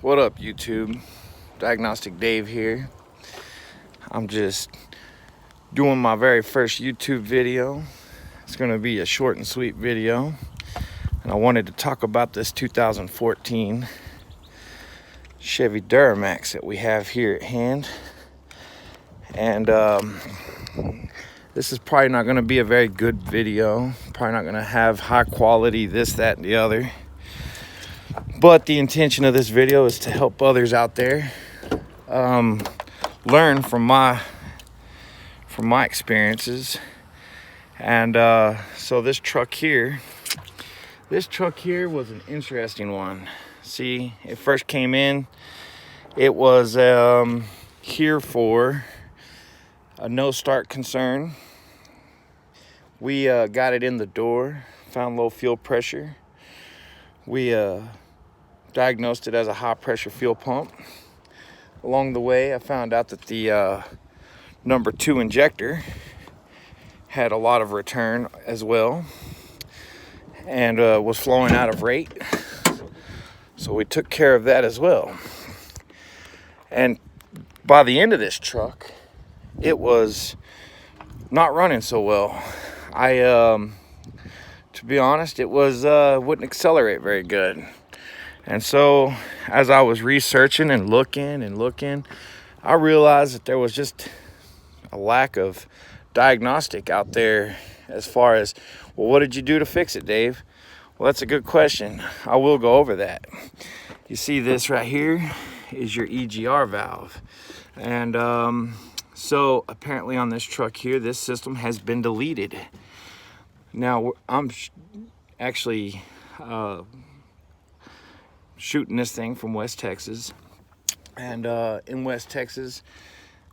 What up, YouTube? Diagnostic Dave here. I'm just doing my very first YouTube video. It's going to be a short and sweet video. And I wanted to talk about this 2014 Chevy DuraMAX that we have here at hand. And this is probably not going to be a very good video. Probably not going to have high quality this, that, and the other. But the intention of this video is to help others out there learn from my experiences. And so this truck here was an interesting one. See, it first came in, it was here for a no start concern. We got it in the door, found low fuel pressure. We diagnosed it as a high pressure fuel pump. Along the way, I found out that the number 2 injector had a lot of return as well, and was flowing out of rate. So we took care of that as well. And by the end of this truck, it was not running so well. To be honest, it was wouldn't accelerate very good. And so as I was researching and looking, I realized that there was just a lack of diagnostic out there as far as, well, what did you do to fix it, Dave? Well, that's a good question. I will go over that. You see this right here is your EGR valve. And so apparently on this truck here, this system has been deleted. Now, I'm actually shooting this thing from West Texas. And in West Texas,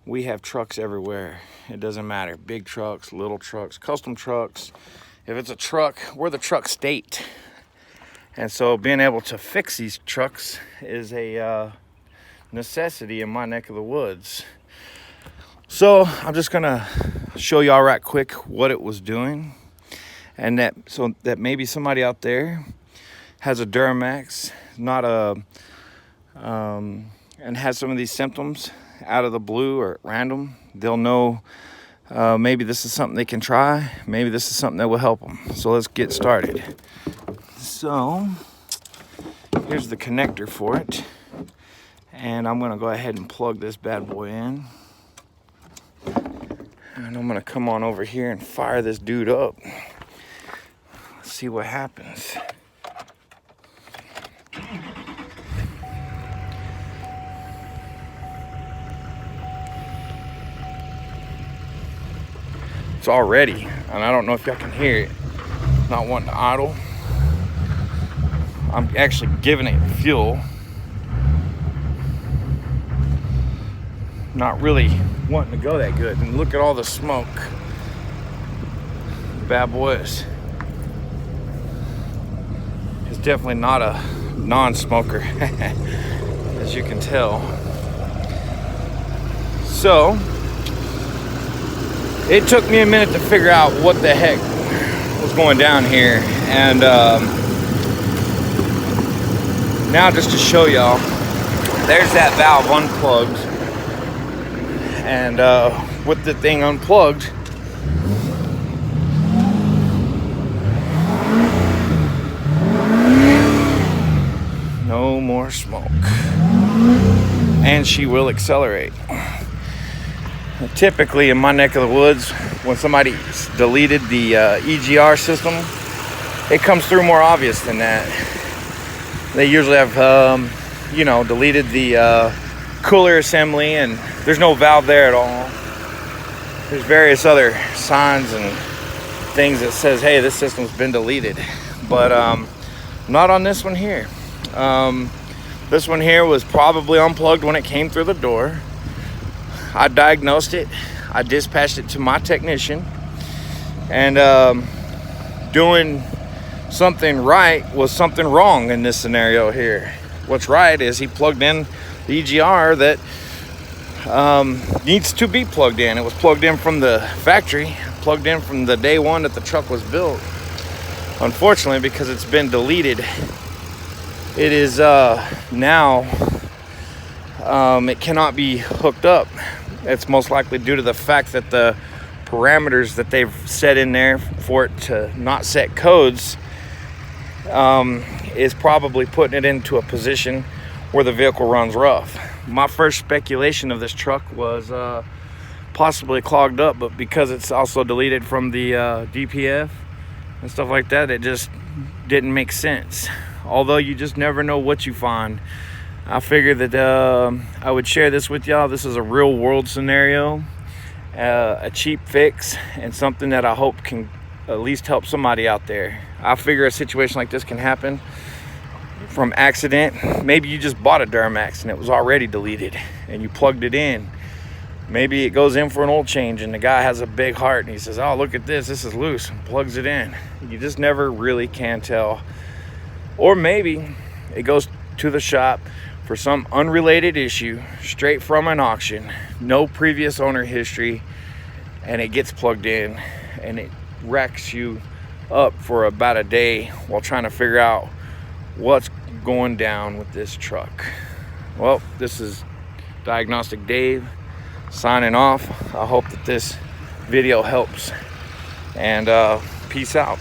we have trucks everywhere. It doesn't matter. Big trucks, little trucks, custom trucks. If it's a truck, we're the truck state. And so being able to fix these trucks is a necessity in my neck of the woods. So I'm just gonna show y'all right quick what it was doing. And that maybe somebody out there has a DuraMAX, and has some of these symptoms out of the blue or at random. They'll know maybe this is something they can try. Maybe this is something that will help them. So let's get started. So here's the connector for it. And I'm gonna go ahead and plug this bad boy in. And I'm gonna come on over here and fire this dude up. Let's see what happens. It's all ready, and I don't know if y'all can hear it. Not wanting to idle. I'm actually giving it fuel. Not really wanting to go that good. And look at all the smoke. Bad boys. It's definitely not a non-smoker, as you can tell. So it took me a minute to figure out what the heck was going down here. And now just to show y'all, there's that valve unplugged. And with the thing unplugged, no more smoke. And she will accelerate. Typically in my neck of the woods, when somebody's deleted the EGR system, it comes through more obvious than that. They usually have, deleted the cooler assembly, and there's no valve there at all. There's various other signs and things that says, hey, this system's been deleted. But not on this one here. This one here was probably unplugged when it came through the door. I diagnosed it. I dispatched it to my technician. And doing something right was something wrong in this scenario here. What's right is he plugged in the EGR that needs to be plugged in. It was plugged in from the factory, plugged in from the day one that the truck was built. Unfortunately, because it's been deleted, it is now it cannot be hooked up. It's most likely due to the fact that the parameters that they've set in there for it to not set codes is probably putting it into a position where the vehicle runs rough. My first speculation of this truck was possibly clogged up, but because it's also deleted from the DPF and stuff like that, it just didn't make sense. Although you just never know what you find, I figured that I would share this with y'all. This is a real world scenario, a cheap fix, and something that I hope can at least help somebody out there. I figure a situation like this can happen from accident. Maybe you just bought a DuraMAX and it was already deleted and you plugged it in. Maybe it goes in for an oil change and the guy has a big heart and he says, oh, look at this is loose, and plugs it in. You just never really can tell. Or maybe it goes to the shop for some unrelated issue, straight from an auction, no previous owner history, and it gets plugged in and it wrecks you up for about a day while trying to figure out what's going down with this truck. Well, this is Diagnostic Dave signing off. I hope that this video helps, and peace out.